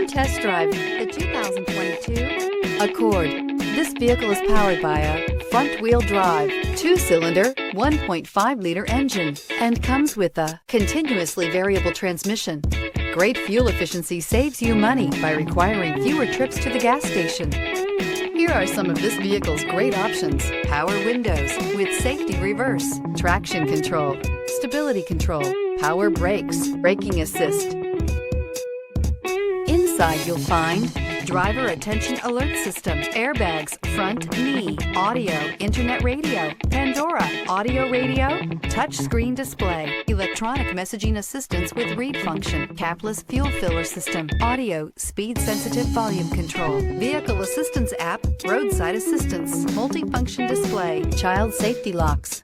test drive the 2022 Accord. This vehicle is powered by a front-wheel drive, 2-cylinder, 1.5-liter engine, and comes with a continuously variable transmission. Great fuel efficiency saves you money by requiring fewer trips to the gas station. Here are some of this vehicle's great options: power windows with safety reverse, traction control, stability control, power brakes, braking assist. Inside you'll find driver attention alert system, airbags, front knee, audio, internet radio, Pandora, audio radio, touchscreen display, electronic messaging assistance with read function, capless fuel filler system, audio, speed-sensitive volume control, vehicle assistance app, roadside assistance, multifunction display, child safety locks.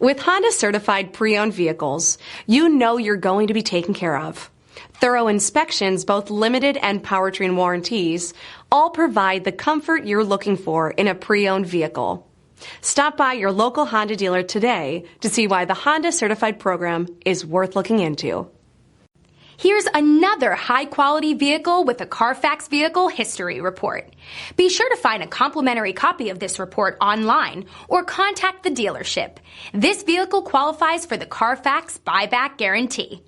With Honda certified pre-owned vehicles, you know you're going to be taken care of. Thorough inspections, both limited and powertrain warranties, all provide the comfort you're looking for in a pre-owned vehicle. Stop by your local Honda dealer today to see why the Honda certified program is worth looking into. Here's another high-quality vehicle with a Carfax Vehicle History Report. Be sure to find a complimentary copy of this report online or contact the dealership. This vehicle qualifies for the Carfax Buyback Guarantee.